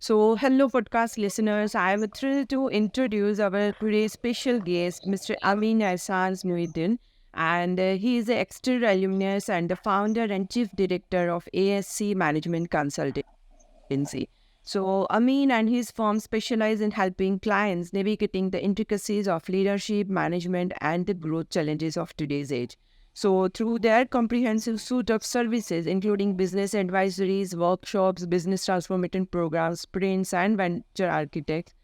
Hello, podcast listeners. I am thrilled to introduce our today's special guest, Mr. Ameen Ahsan Muhiyidin, and he is an extra alumnus and the founder and chief director of AASC Management Consultancy. Ameen and his firm specialize in helping clients navigating the intricacies of leadership, management, and the growth challenges of today's age. Through their comprehensive suite of services, including business advisories, workshops, business transformation programs, sprints, and venture architects,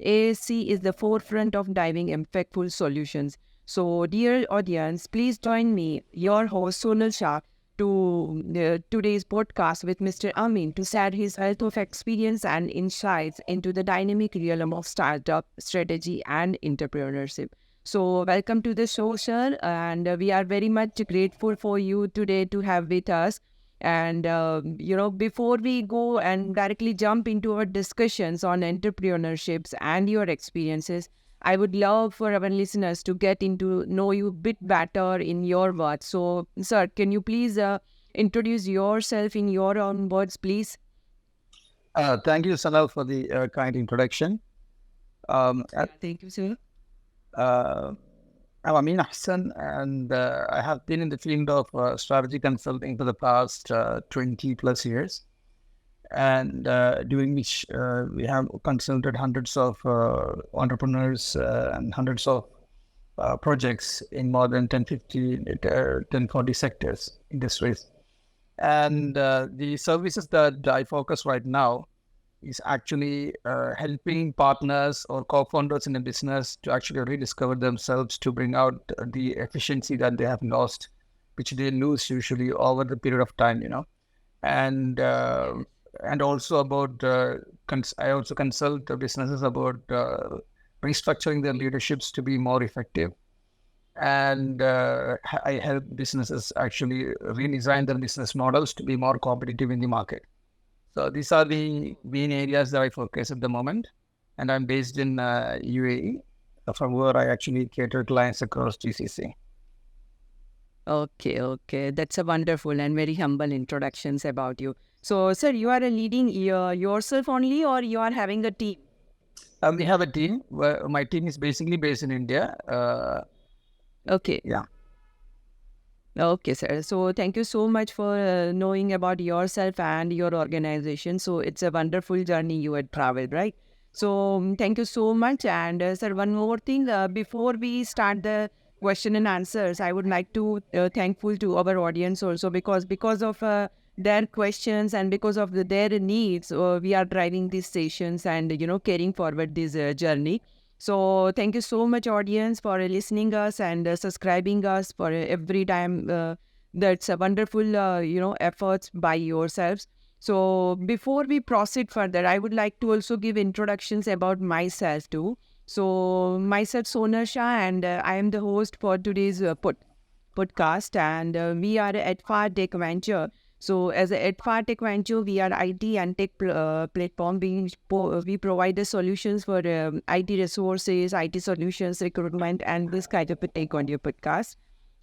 ASC is the forefront of driving impactful solutions. Dear audience, please join me, your host Sonal Shah, to today's podcast with Mr. Amin to share his wealth of experience and insights into the dynamic realm of startup strategy and entrepreneurship. Welcome to the show, sir, and we are very much grateful for you today to have with us. And before we go and directly jump into our discussions on entrepreneurships and your experiences, I would love for our listeners to get into know you a bit better in your words. So, sir, can you please introduce yourself in your own words, please? Thank you, Sanal, for the kind introduction. Thank you, sir. I'm Ameen Ahsan, and I have been in the field of strategy consulting for the past 20 plus years. And during which we have consulted hundreds of entrepreneurs and hundreds of projects in more than 1040 sectors, industries. And the services that I focus right now is actually helping partners or co-founders in a business to actually rediscover themselves, to bring out the efficiency that they have lost, which they lose usually over the period of time, and also about I also consult the businesses about restructuring their leaderships to be more effective, and I help businesses actually redesign their business models to be more competitive in the market. So these are the main areas that I focus at the moment, and I'm based in UAE, from where I actually cater clients across GCC. Okay. That's a wonderful and very humble introductions about you. So, sir, you are leading yourself only, or you are having a team? We have a team. My team is basically based in India. Okay. Yeah. Okay, sir. So thank you so much for knowing about yourself and your organization. So it's a wonderful journey you had traveled, right? So thank you so much. And sir, one more thing before we start the question and answers, I would like to thankful to our audience also because of their questions and because of their needs, we are driving these sessions and carrying forward this journey. So thank you so much, audience, for listening us and subscribing us for every time. That's a wonderful, efforts by yourselves. So before we proceed further, I would like to also give introductions about myself too. So myself, Sonal Shah, and I am the host for today's podcast, and we are at Far Tech Venture. So as a Edfar Tech Venture, we are IT and tech platform. We provide the solutions for IT resources, IT solutions, recruitment, and this kind of a take on your podcast.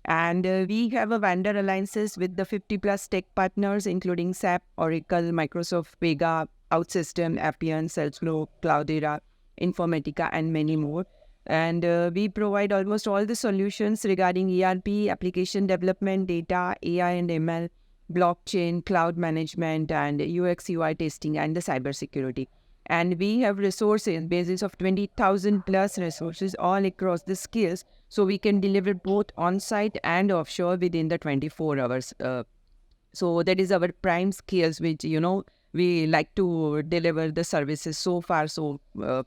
And we have a vendor alliances with the 50 plus tech partners, including SAP, Oracle, Microsoft, Vega, OutSystem, Appian, Salesforce, Cloudera, Informatica, and many more. And we provide almost all the solutions regarding ERP, application development, data, AI and ML, blockchain, cloud management, and UX UI testing, and the cybersecurity. And we have resources, basis of 20,000 plus resources all across the skills, so we can deliver both on-site and offshore within the 24 hours. So that is our prime skills, which, we like to deliver the services so far, so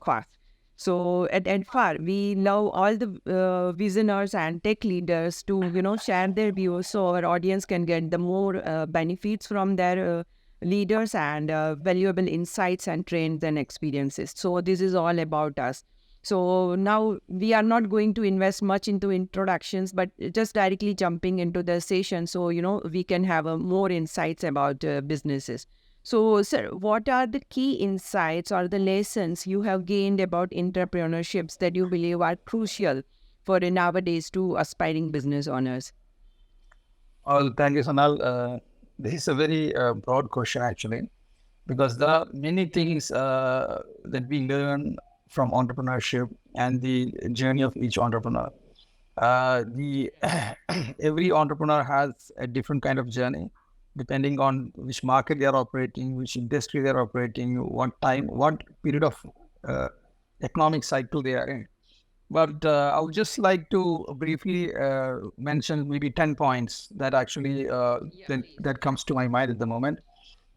fast. So at Edfar, we love all the visionaries and tech leaders to, share their views so our audience can get the more benefits from their leaders and valuable insights and trends and experiences. So this is all about us. So now we are not going to invest much into introductions, but just directly jumping into the session so, we can have more insights about businesses. So, sir, what are the key insights or the lessons you have gained about entrepreneurships that you believe are crucial for nowadays to aspiring business owners? Well, thank you, Sanal. This is a very broad question, actually. because there are many things that we learn from entrepreneurship and the journey of each entrepreneur. The every entrepreneur has a different kind of journey, depending on which market they are operating, which industry they are operating, what time, what period of uh, economic cycle they are in. But I would just like to briefly mention maybe 10 points that actually that comes to my mind at the moment.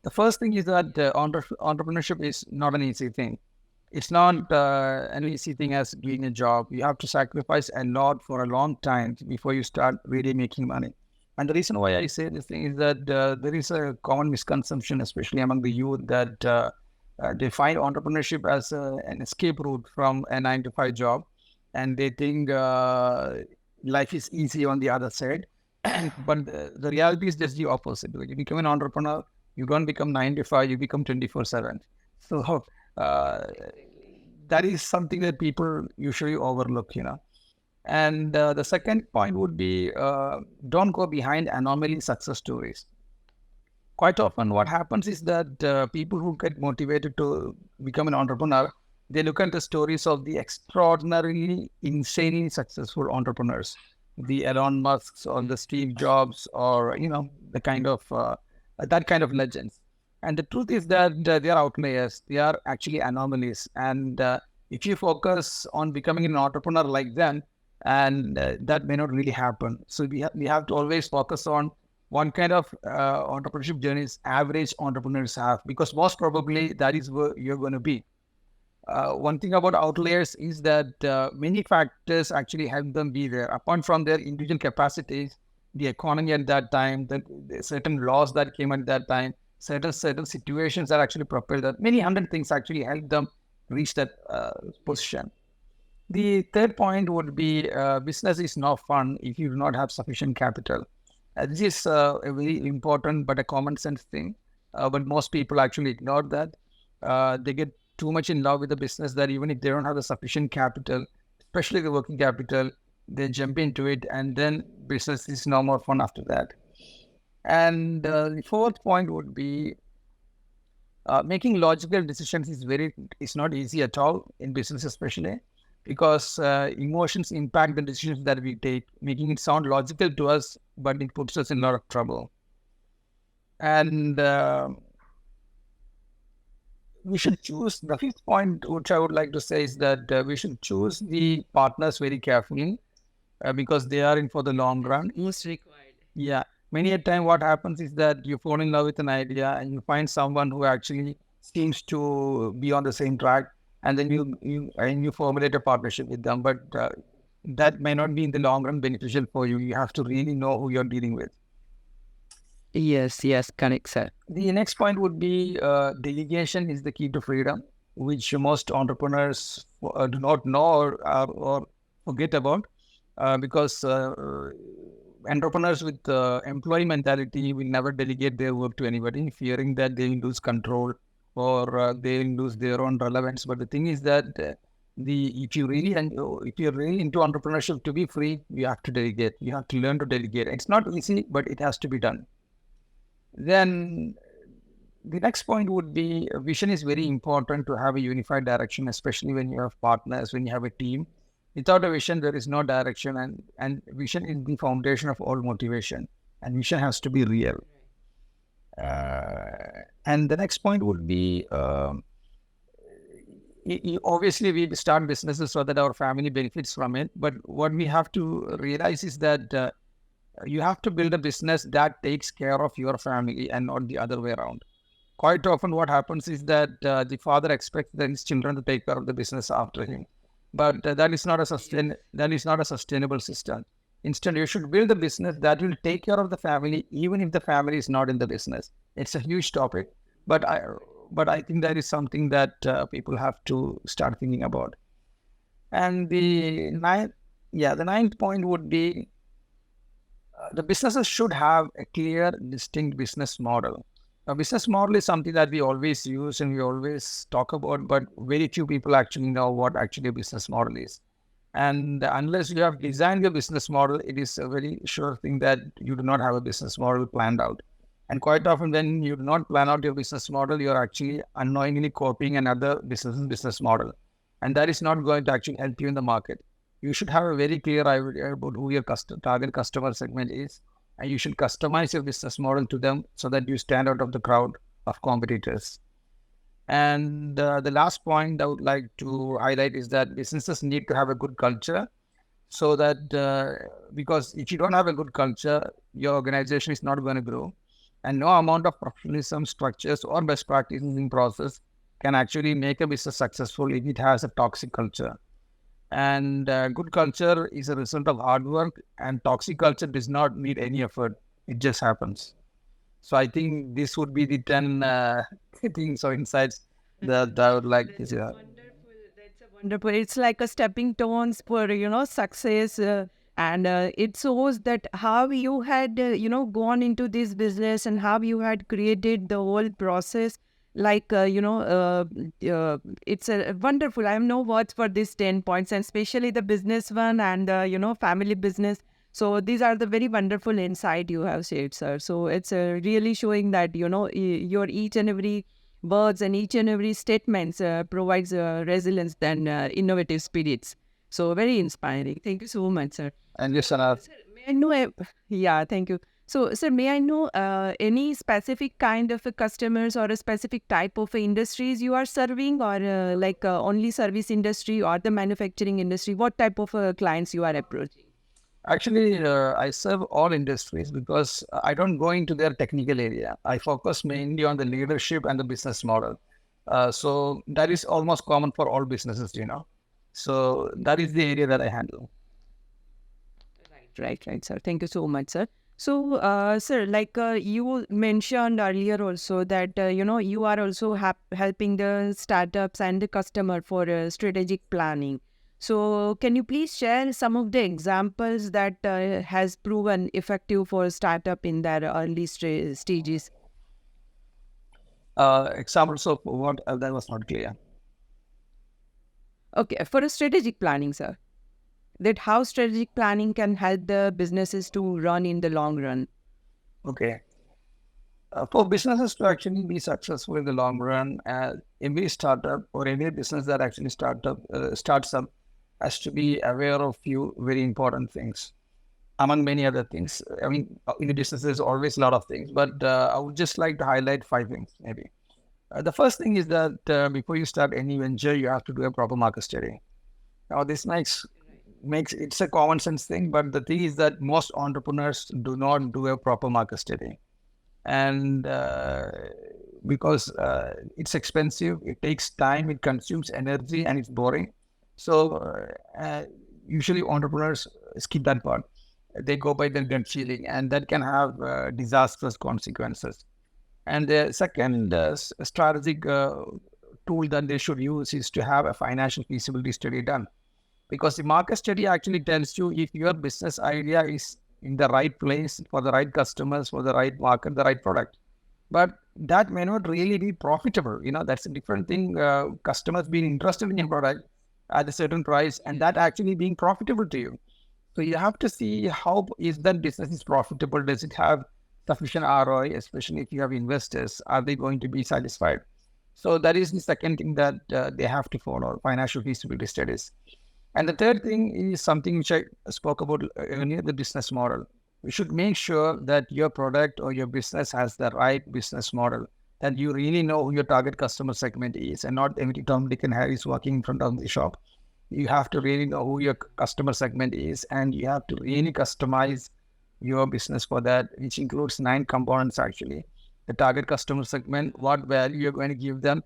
The first thing is that entrepreneurship is not an easy thing. It's not an easy thing as doing a job. You have to sacrifice a lot for a long time before you start really making money. And the reason why I say this thing is that there is a common misconception, especially among the youth, that they find entrepreneurship as an escape route from a 9 to 5 job, and they think life is easy on the other side. But the reality is just the opposite. When you become an entrepreneur, you don't become 9 to 5, you become 24/7. So that is something that people usually overlook. And the second point would be don't go behind anomaly success stories. Quite often what happens is that people who get motivated to become an entrepreneur, they look at the stories of the extraordinarily, insanely successful entrepreneurs, the Elon Musks or the Steve Jobs, or the kind of that kind of legends. And the truth is that they are outliers. They are actually anomalies. And if you focus on becoming an entrepreneur like them, and that may not really happen. So we have to always focus on one kind of entrepreneurship journeys average entrepreneurs have, because most probably that is where you're going to be. One thing about outliers is that many factors actually help them be there. Apart from their individual capacities, the economy at that time, the certain laws that came at that time, certain situations that actually propelled that. Many hundred things actually help them reach that position. The third point would be business is not fun if you do not have sufficient capital. This is a very important but a common sense thing. But most people actually ignore that. They get too much in love with the business that even if they don't have the sufficient capital, especially the working capital, they jump into it, and then business is no more fun after that. And the fourth point would be making logical decisions is not easy at all in business, especially because emotions impact the decisions that we take, making it sound logical to us, but it puts us in a lot of trouble. And we should choose, the fifth point, which I would like to say, is that we should choose the partners very carefully because they are in for the long run. Most required. Yeah. Many a time what happens is that you fall in love with an idea and you find someone who actually seems to be on the same track, and then you formulate a partnership with them, but that may not be in the long run beneficial for you. You have to really know who you're dealing with. Yes, correct, sir. The next point would be delegation is the key to freedom, which most entrepreneurs do not know or forget about, because entrepreneurs with employee mentality will never delegate their work to anybody, fearing that they will lose control or they will lose their own relevance. But the thing is that if you're really into entrepreneurship, to be free, you have to delegate. You have to learn to delegate. It's not easy, but it has to be done. Then the next point would be vision is very important to have a unified direction, especially when you have partners, when you have a team. Without a vision, there is no direction, and vision is the foundation of all motivation, and vision has to be real. And the next point would be, obviously we start businesses so that our family benefits from it, but what we have to realize is that you have to build a business that takes care of your family and not the other way around. Quite often what happens is that the father expects that his children to take care of the business after him. But that is not a sustainable system. Instead, you should build a business that will take care of the family, even if the family is not in the business. It's a huge topic, but I think that is something that people have to start thinking about. And the ninth point would be the businesses should have a clear, distinct business model. A business model is something that we always use and we always talk about, but very few people actually know what actually a business model is. And unless you have designed your business model, it is a very sure thing that you do not have a business model planned out. And quite often when you do not plan out your business model, you're actually unknowingly copying another business model. And that is not going to actually help you in the market. You should have a very clear idea about who your target customer segment is. And you should customize your business model to them so that you stand out of the crowd of competitors. And the last point I would like to highlight is that businesses need to have a good culture so that because if you don't have a good culture, your organization is not going to grow. And no amount of professionalism, structures, or best practices in process can actually make a business successful if it has a toxic culture. And good culture is a result of hard work, and toxic culture does not need any effort. It just happens. So I think this would be the 10 things or insights that I would like to That's a share. wonderful. That's a wonderful. It's like a stepping stones for success, and it shows that how you had gone into this business and how you had created the whole process. Like it's a wonderful. I have no words for these 10 points, and especially the business one and family business. So these are the very wonderful insight you have shared, sir. So it's really showing that your each and every words and each and every statements provides resilience and innovative spirits. So very inspiring. Thank you so much, sir. And yes, Anat, Sir, may I know? Yeah, thank you. So, sir, may I know any specific kind of customers or a specific type of industries you are serving, or like only service industry or the manufacturing industry? What type of clients you are approaching? actually, I serve all industries because I don't go into their technical area. I focus mainly on the leadership and the business model. So that is almost common for all businesses. So that is the area that I handle. Right, sir. Thank you so much, sir. So, sir, like you mentioned earlier also that, you are also helping the startups and the customer for strategic planning. So, can you please share some of the examples that has proven effective for startup in their early stages? Examples of what that was not clear. Okay, for a strategic planning, sir. That how strategic planning can help the businesses to run in the long run. Okay. For businesses to actually be successful in the long run, every startup or any business that actually starts up has to be aware of few very important things, among many other things. I mean, in the business, there's always a lot of things, but I would just like to highlight 5 things, maybe. The first thing is that before you start any venture, you have to do a proper market study. Now, this makes it's a common sense thing, but the thing is that most entrepreneurs do not do a proper market study, and because it's expensive, it takes time, it consumes energy, and it's boring. So usually entrepreneurs skip that part. They go by their gut feeling, and that can have disastrous consequences. And the second strategic tool that they should use is to have a financial feasibility study done, because the market study actually tells you if your business idea is in the right place for the right customers, for the right market, the right product. But that may not really be profitable. That's a different thing. Customers being interested in your product at a certain price and that actually being profitable to you. So you have to see how is that business is profitable. Does it have sufficient ROI, especially if you have investors? Are they going to be satisfied? So that is the second thing that they have to follow, financial feasibility studies. And the third thing is something which I spoke about earlier, the business model. You should make sure that your product or your business has the right business model, that you really know who your target customer segment is, and not every Tom, Dick, and Harry is working in front of the shop. You have to really know who your customer segment is, and you have to really customize your business for that, which includes 9 components actually. The target customer segment, what value you're going to give them,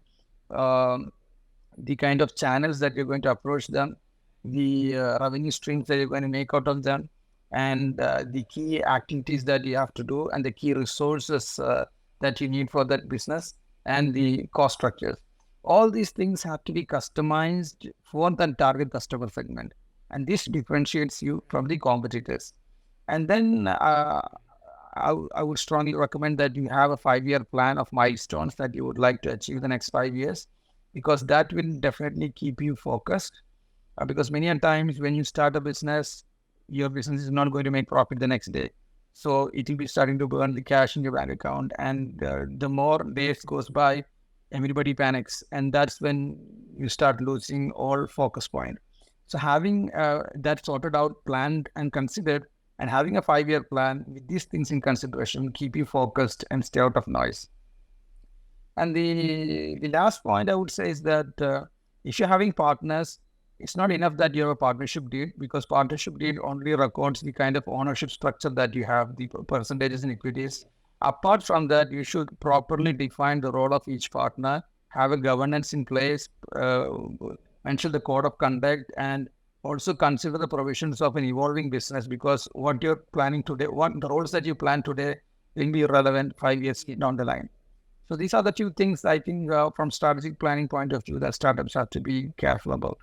the kind of channels that you're going to approach them, the revenue streams that you're going to make out of them, and the key activities that you have to do, and the key resources that you need for that business, and the cost structures. All these things have to be customized for the target customer segment. And this differentiates you from the competitors. And then I would strongly recommend that you have a 5-year plan of milestones that you would like to achieve the next 5 years, because that will definitely keep you focused. Because many times when you start a business, your business is not going to make profit the next day. So it will be starting to burn the cash in your bank account. And the more days goes by, everybody panics. And that's when you start losing all focus point. So having that sorted out, planned and considered, and having a 5-year plan with these things in consideration, keep you focused and stay out of noise. And the last point I would say is that if you're having partners, it's not enough that you have a partnership deal, because partnership deal only records the kind of ownership structure that you have, the percentages and equities. Apart from that, you should properly define the role of each partner, have a governance in place, mention the code of conduct, and also consider the provisions of an evolving business, because what you're planning today, what the roles that you plan today will be relevant 5 years down the line. So these are the two things I think from strategic planning point of view that startups have to be careful about.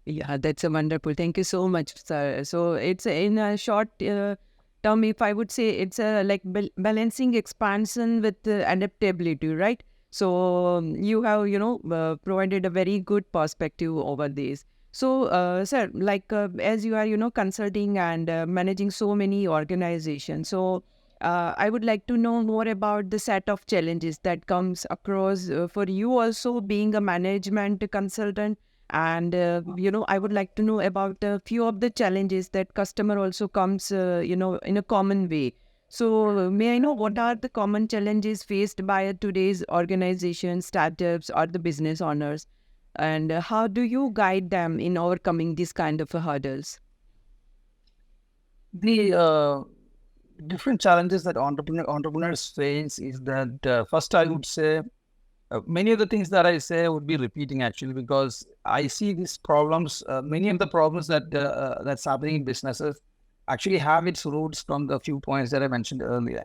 Yeah, that's a wonderful. Thank you so much, sir. So it's in a short term, if I would say, it's a like balancing expansion with adaptability, right? So you have, provided a very good perspective over this. So, sir, like as you are, consulting and managing so many organizations, so I would like to know more about the set of challenges that comes across for you also being a management consultant. And I would like to know about a few of the challenges that customer also comes in a common way. So may I know what are the common challenges faced by today's organization, startups, or the business owners, and how do you guide them in overcoming these kind of hurdles? The different challenges that entrepreneurs face is that first I would say many of the things that I say would be repeating actually, because I see these problems. Many of the problems that that's happening in businesses actually have its roots from the few points that I mentioned earlier.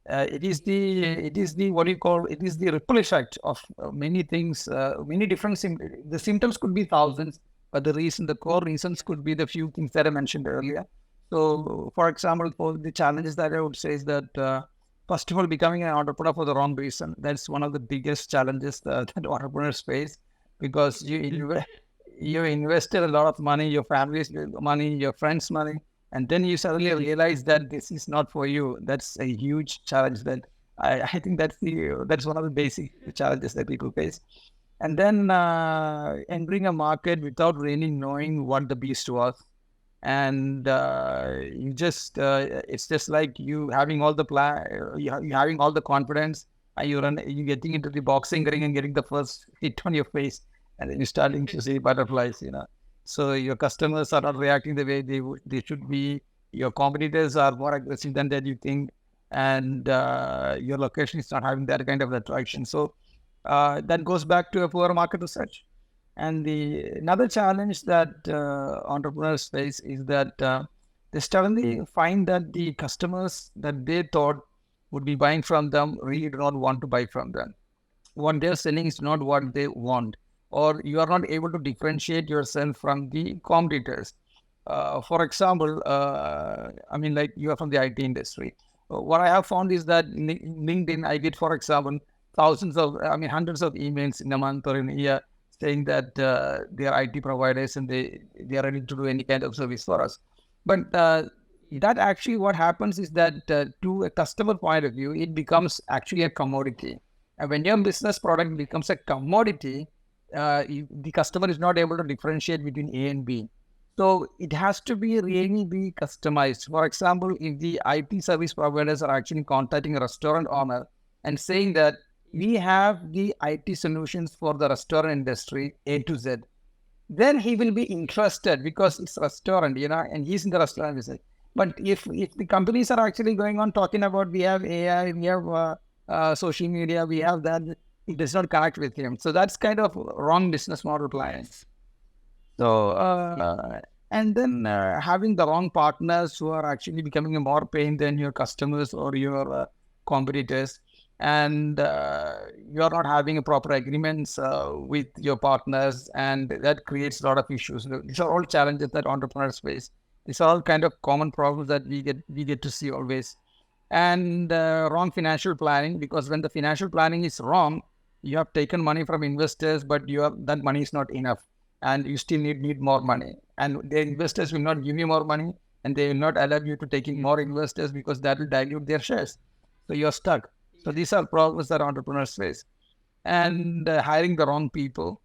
It is the what do you call, it is the ripple effect of many things, many different the symptoms could be thousands, but the core reasons could be the few things that I mentioned earlier. So, for example, for the challenges that I would say is that first of all, becoming an entrepreneur for the wrong reason. That's one of the biggest challenges that entrepreneurs face, because you invested a lot of money, your family's money, your friends' money, and then you suddenly realize that this is not for you. That's a huge challenge that I think that's one of the basic challenges that people face. And then entering a market without really knowing what the beast was, and you just it's just like you having all the you having all the confidence, and you getting into the boxing ring and getting the first hit on your face, and then you're starting to see butterflies. So your customers are not reacting the way they should be. Your competitors are more aggressive than that you think, and your location is not having that kind of attraction. So that goes back to a poor market research. And another challenge that entrepreneurs face is that they suddenly find that the customers that they thought would be buying from them really do not want to buy from them. What they're selling is not what they want, or you are not able to differentiate yourself from the competitors. For example, I mean, like you are from the IT industry. What I have found is that LinkedIn, I get, for example, hundreds of emails in a month or in a year saying that they are IT providers and they are ready to do any kind of service for us. But that actually what happens is that to a customer point of view, it becomes actually a commodity. And when your business product becomes a commodity, the customer is not able to differentiate between A and B. So it has to really be customized. For example, if the IT service providers are actually contacting a restaurant owner and saying that we have the IT solutions for the restaurant industry A to Z, then he will be interested because it's a restaurant, and he's in the restaurant business. But if the companies are actually going on talking about we have AI, we have social media, we have that, it does not connect with him. So that's kind of wrong business model plans. So, and then having the wrong partners who are actually becoming a more pain than your customers or your competitors, and you are not having a proper agreements with your partners, and that creates a lot of issues. These are all challenges that entrepreneurs face. These are all kind of common problems that we get to see always. And wrong financial planning, because when the financial planning is wrong, you have taken money from investors, but that money is not enough, and you still need more money, and the investors will not give you more money, and they will not allow you to take in more investors because that will dilute their shares. So you're stuck. So these are problems that entrepreneurs face. And hiring the wrong people.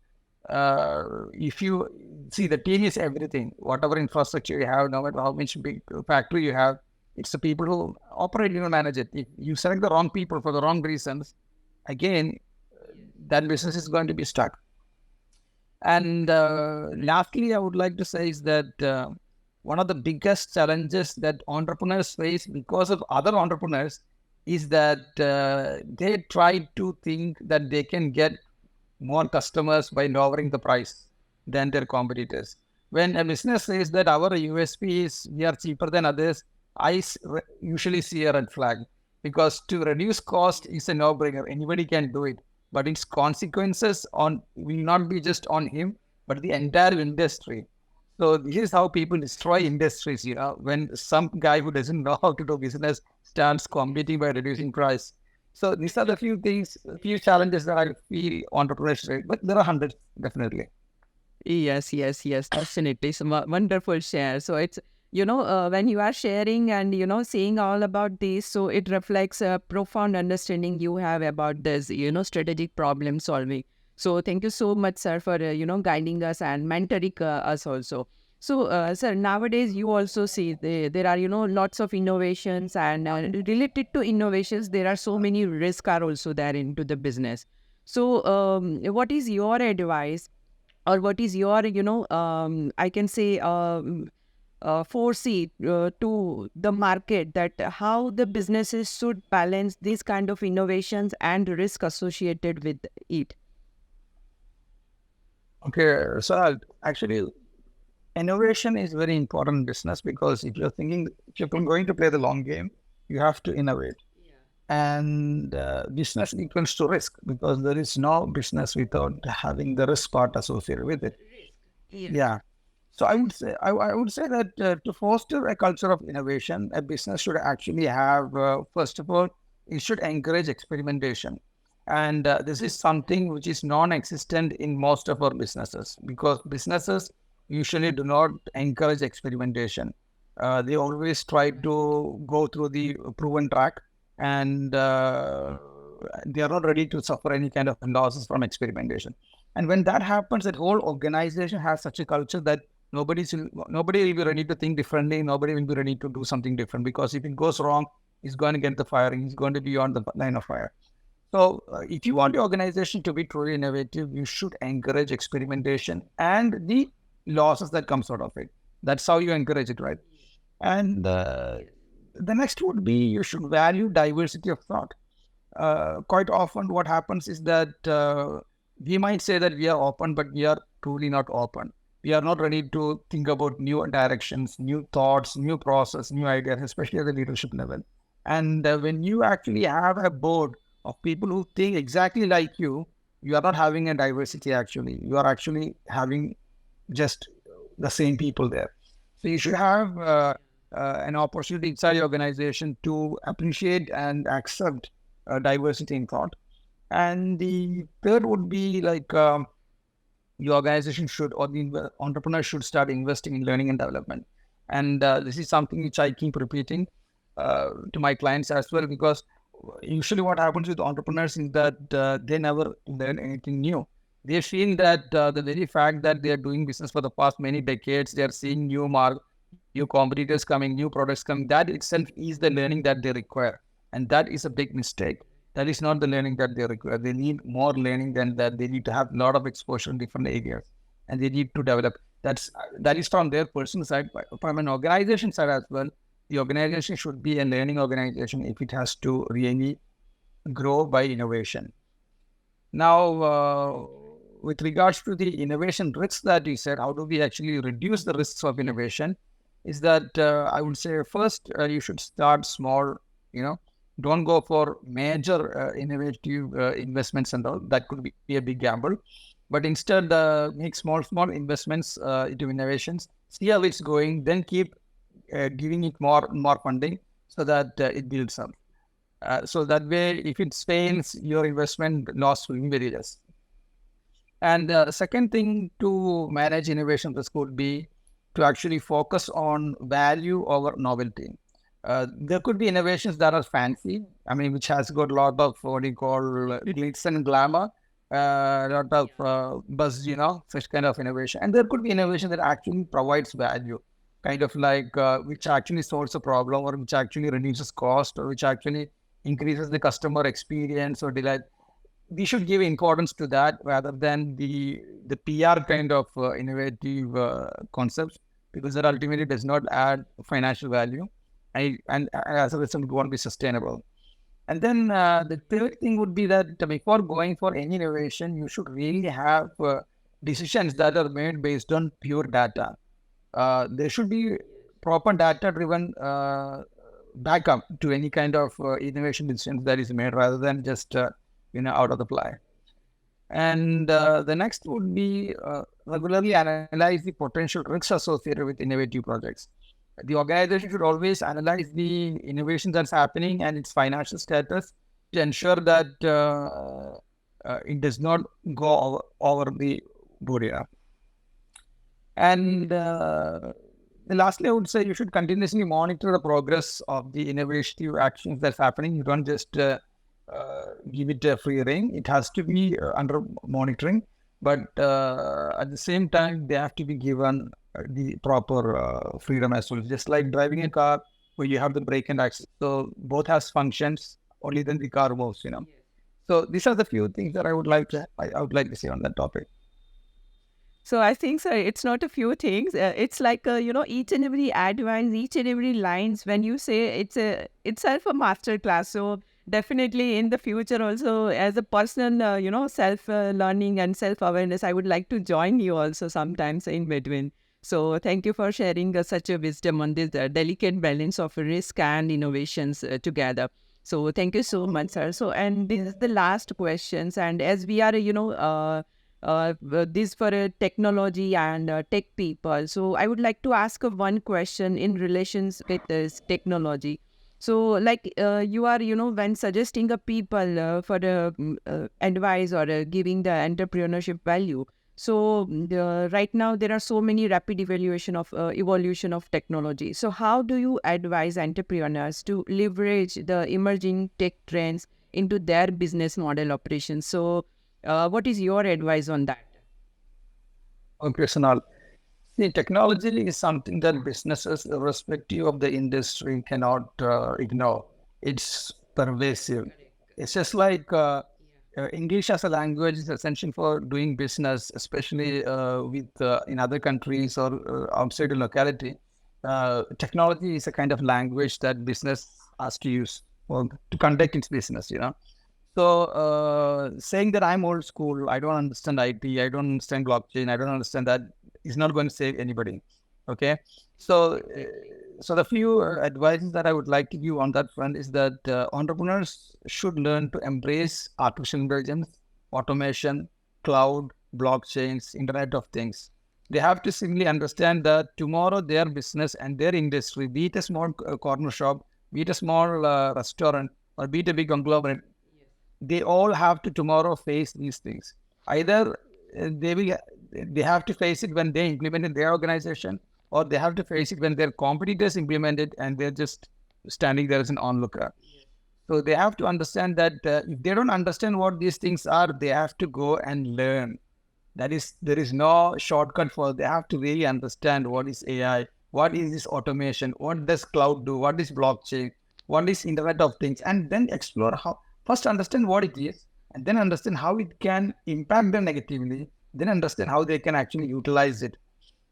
If you see, the team is everything. Whatever infrastructure you have, no matter how much big factory you have, it's the people who operate, manage it. If you select the wrong people for the wrong reasons, again, that business is going to be stuck. And lastly, I would like to say is that one of the biggest challenges that entrepreneurs face because of other entrepreneurs is that they try to think that they can get more customers by lowering the price than their competitors. When a business says that our USP is we are cheaper than others, I usually see a red flag, because to reduce cost is a no-brainer. Anybody can do it, but its consequences will not be just on him, but the entire industry. So this is how people destroy industries, when some guy who doesn't know how to do business starts competing by reducing price. So these are the few challenges that I feel entrepreneurs face, but there are hundreds, definitely. Yes, definitely. So wonderful share. So it's, when you are sharing and, saying all about this, so it reflects a profound understanding you have about this, strategic problem solving. So thank you so much, sir, for, guiding us and mentoring us also. So, sir, nowadays you also see there are, lots of innovations, and related to innovations, there are so many risks are also there into the business. So, what is your advice, or what is your, I can say, foresee to the market, that how the businesses should balance these kind of innovations and risk associated with it? Okay, so actually, innovation is very important in business, because if you're going to play the long game, you have to innovate. And business equals to risk, because there is no business without having the risk part associated with it. Yeah. So I would say that to foster a culture of innovation, a business should actually have, first of all, it should encourage experimentation. And this is something which is non-existent in most of our businesses, because businesses usually do not encourage experimentation. They always try to go through the proven track, and they are not ready to suffer any kind of losses from experimentation. And when that happens, that whole organization has such a culture that nobody will be ready to think differently. Nobody will be ready to do something different, because if it goes wrong, he's going to get the firing. He's going to be on the line of fire. So if you want your organization to be truly innovative, you should encourage experimentation and the losses that comes out of it. That's how you encourage it, right? And the next would be, you should value diversity of thought. Quite often what happens is that we might say that we are open, but we are truly not open. We are not ready to think about new directions, new thoughts, new process, new ideas, especially at the leadership level. And when you actually have a board of people who think exactly like you are not having a diversity actually. You are actually having just the same people there. So you should have an opportunity inside your organization to appreciate and accept diversity in thought. And the third would be like the organization should, or the entrepreneur should start investing in learning and development. And this is something which I keep repeating to my clients as well, because usually what happens with entrepreneurs is that they never learn anything new. They feel that the very fact that they are doing business for the past many decades, they are seeing new competitors coming, new products coming, that itself is the learning that they require. And that is a big mistake. That is not the learning that they require. They need more learning than that. They need to have a lot of exposure in different areas, and they need to develop. That is from their personal side. From an organization side as well, the organization should be a learning organization if it has to really grow by innovation. Now, with regards to the innovation risks that you said, how do we actually reduce the risks of innovation? Is that I would say first you should start small. Don't go for major innovative investments and all. That could be a big gamble. But instead, make small investments into innovations. See how it's going. Then keep giving it more funding so that it builds up. So that way, if it fails, your investment loss will be very less. And the second thing to manage innovation risk would be to actually focus on value over novelty. There could be innovations that are fancy, I mean, which has got a lot of what you call glitz and glamour, a lot of buzz, such kind of innovation. And there could be innovation that actually provides value, kind of like which actually solves a problem, or which actually reduces cost, or which actually increases the customer experience or delight. We should give importance to that rather than the PR kind of innovative concepts, because that ultimately does not add financial value, and as a result, it won't be sustainable. And then the third thing would be that before going for any innovation, you should really have decisions that are made based on pure data. There should be proper data-driven backup to any kind of innovation decisions that is made, rather than just out of the fly. And the next would be regularly analyze the potential risks associated with innovative projects. The organization should always analyze the innovation that's happening and its financial status to ensure that it does not go over the border. And lastly, I would say you should continuously monitor the progress of the innovative actions that's happening. You don't just give it a free rein. It has to be under monitoring, but at the same time, they have to be given the proper freedom as well. Just like driving a car where you have the brake and axle. So both has functions, only then the car moves, So these are the few things that I would like to say on that topic. So I think, sir, it's not a few things. It's like each and every advice, each and every lines. When you say itself a master class. So definitely in the future also, as a personal, self learning and self awareness, I would like to join you also sometimes in between. So thank you for sharing such a wisdom on this delicate balance of risk and innovations together. So thank you so much, sir. So, and this is the last questions. And as we are, this for technology and tech people. So I would like to ask one question in relations with this technology. So like you are, when suggesting a people for the advice or giving the entrepreneurship value. So right now there are so many rapid evolution of technology. So how do you advise entrepreneurs to leverage the emerging tech trends into their business model operations? So what is your advice on that? Okay, Sonal. See, technology is something that businesses, irrespective of the industry, cannot ignore. It's pervasive. It's just like English as a language is essential for doing business, especially with in other countries or outside the locality. Technology is a kind of language that business has to use to conduct its business. So saying that I'm old school, I don't understand IT, I don't understand blockchain, I don't understand that, is not going to save anybody. Okay, so the few advices that I would like to give on that front is that entrepreneurs should learn to embrace artificial intelligence, automation, cloud, blockchains, Internet of Things. They have to simply understand that tomorrow their business and their industry, be it a small corner shop, be it a small restaurant, or be it a big conglomerate, they all have to tomorrow face these things. Either they have to face it when they implement in their organization, or they have to face it when their competitors implement it and they're just standing there as an onlooker. So they have to understand that if they don't understand what these things are, they have to go and learn. There is no shortcut for. They have to really understand what is AI, what is this automation, what does cloud do, what is blockchain, what is Internet of Things, and then explore how. First, understand what it is, and then understand how it can impact them negatively. Then understand how they can actually utilize it.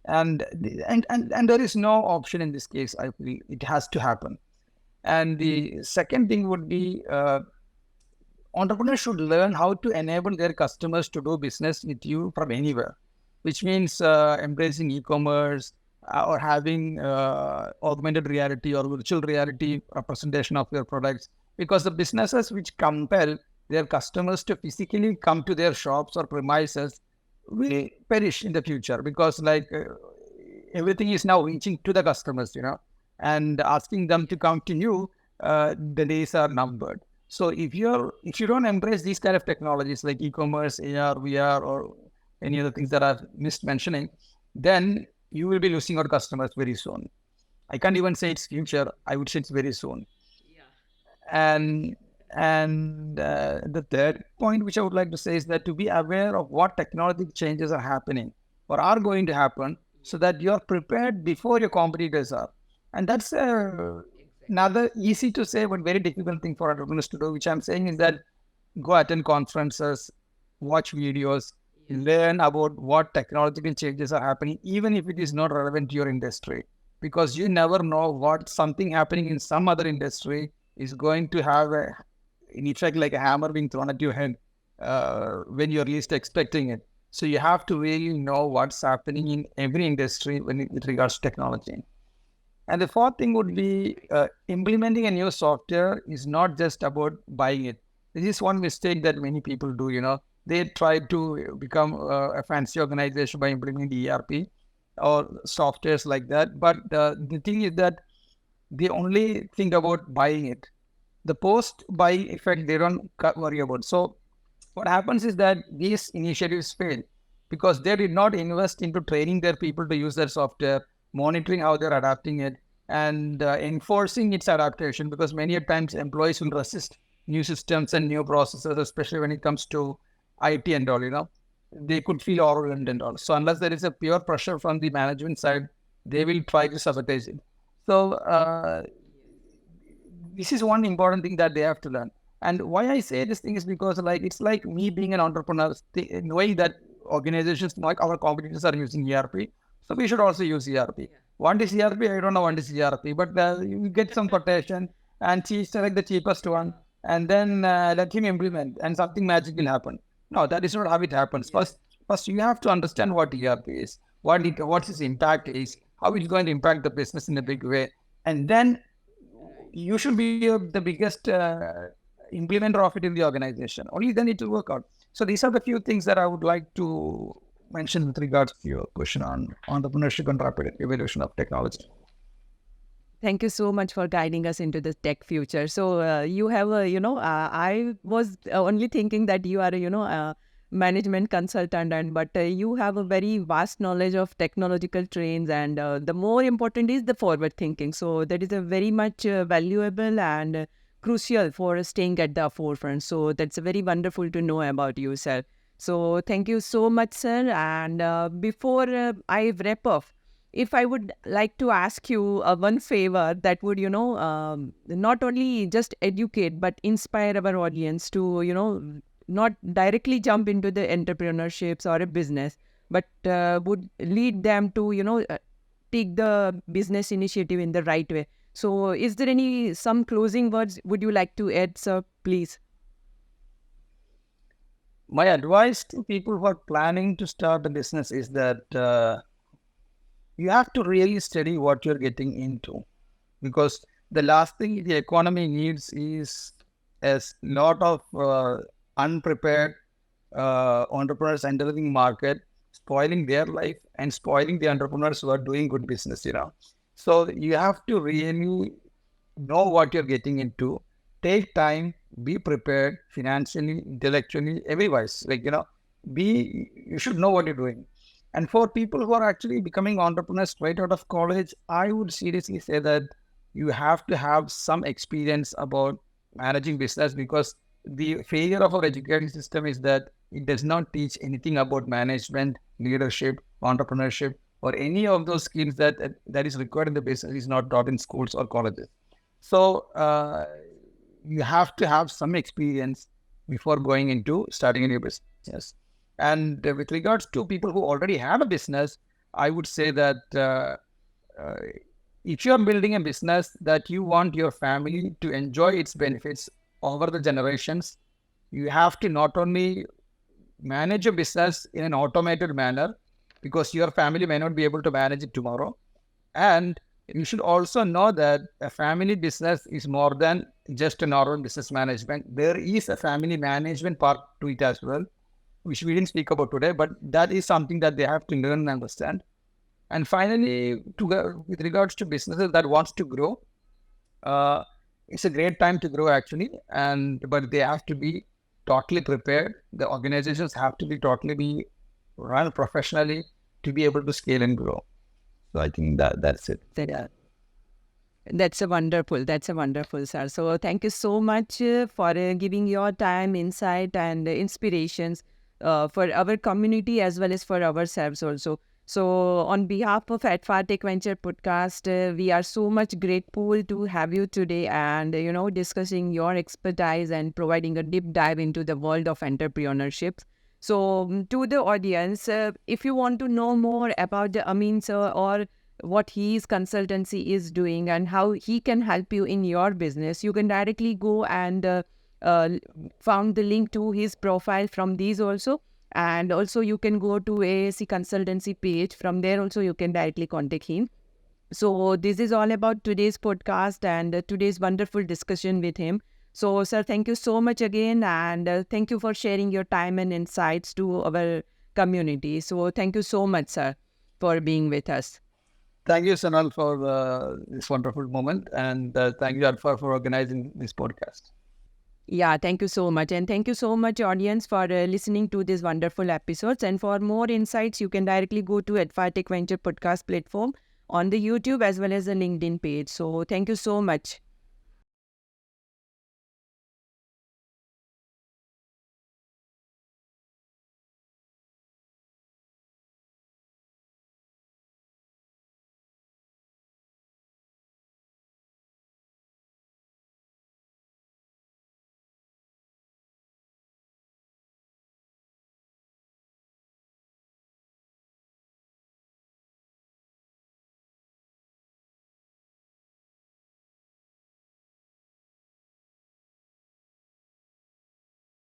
And there is no option in this case. I feel it has to happen. And the second thing would be entrepreneurs should learn how to enable their customers to do business with you from anywhere, which means embracing e-commerce or having augmented reality or virtual reality representation of their products. Because the businesses which compel their customers to physically come to their shops or premises will perish in the future, because everything is now reaching to the customers, and asking them to come to you, the days are numbered. So if you don't embrace these kind of technologies like e-commerce, AR, VR, or any other things that I've missed mentioning, then you will be losing your customers very soon. I can't even say it's future. I would say it's very soon. And the third point which I would like to say is that to be aware of what technology changes are happening or are going to happen, so that you're prepared before your competitors are. And that's another easy to say but very difficult thing for entrepreneurs to do, which I'm saying is that go attend conferences, watch videos, learn about what technological changes are happening, even if it is not relevant to your industry, because you never know what something happening in some other industry is going to have in effect like a hammer being thrown at your head when you're least expecting it. So you have to really know what's happening in every industry with regards to technology. And the fourth thing would be implementing a new software is not just about buying it. This is one mistake that many people do, They try to become a fancy organization by implementing ERP or softwares like that. But the thing is that they only think about buying it. The post-buy effect, they don't worry about. So what happens is that these initiatives fail because they did not invest into training their people to use their software, monitoring how they're adapting it, and enforcing its adaptation, because many times employees will resist new systems and new processes, especially when it comes to IT and all, they could feel overwhelmed and all. So unless there is a pure pressure from the management side, they will try to sabotage it. So this is one important thing that they have to learn. And why I say this thing is because it's like me being an entrepreneur, knowing that organizations like our competitors are using ERP, so we should also use ERP. What is ERP? I don't know what is ERP, but you get some quotation and select the cheapest one, and then let him implement, and something magic will happen. No, that is not how it happens. First you have to understand what ERP is, what its impact is, how it's going to impact the business in a big way, and then you should be the biggest implementer of it in the organization. Only then it will work out. So these are the few things that I would like to mention with regards to your question on entrepreneurship and rapid evolution of technology. Thank you so much for guiding us into the tech future. So you have I was only thinking that you are a management consultant, but you have a very vast knowledge of technological trends, and the more important is the forward thinking. So that is a very much valuable and crucial for staying at the forefront. So that's very wonderful to know about you, sir. So thank you so much, sir. And before I wrap up, if I would like to ask you one favor that would, not only just educate, but inspire our audience to, not directly jump into the entrepreneurships or a business, but would lead them to, take the business initiative in the right way. So is there some closing words would you like to add, sir, please? My advice to people who are planning to start a business is that you have to really study what you're getting into, because the last thing the economy needs is a lot of unprepared entrepreneurs entering the market, spoiling their life and spoiling the entrepreneurs who are doing good business, So you have to really know what you're getting into, take time, be prepared financially, intellectually, everywise. You should know what you're doing. And for people who are actually becoming entrepreneurs straight out of college, I would seriously say that you have to have some experience about managing business, because the failure of our education system is that it does not teach anything about management, leadership, entrepreneurship, or any of those skills that is required in the business is not taught in schools or colleges. So you have to have some experience before going into starting a new business. And with regards to people who already have a business, I would say that if you're building a business that you want your family to enjoy its benefits over the generations, you have to not only manage a business in an automated manner, because your family may not be able to manage it tomorrow. And you should also know that a family business is more than just a normal business management. There is a family management part to it as well, which we didn't speak about today, but that is something that they have to learn and understand. And finally, with regards to businesses that wants to grow, it's a great time to grow actually, but they have to be totally prepared. The organizations have to be totally run professionally to be able to scale and grow. So I think that's it. Yeah. That's a wonderful. That's a wonderful, sir. So thank you so much for giving your time, insight, and inspirations for our community as well as for ourselves also. So on behalf of Atfa Tech Venture Podcast, we are so much grateful to have you today and discussing your expertise and providing a deep dive into the world of entrepreneurship. So to the audience, if you want to know more about the Ameen sir or what his consultancy is doing and how he can help you in your business, you can directly go and uh, found the link to his profile from these also. And also you can go to AASC consultancy page. From there also you can directly contact him. So this is all about today's podcast and today's wonderful discussion with him. So sir, thank you so much again, and thank you for sharing your time and insights to our community. So thank you so much, sir, for being with us. Thank you, Sanal, for this wonderful moment. And thank you, Alpha, for organizing this podcast. Yeah, thank you so much. And thank you so much, audience, for listening to these wonderful episodes. And for more insights, you can directly go to Adphatech Venture Podcast platform on the YouTube as well as the LinkedIn page. So thank you so much.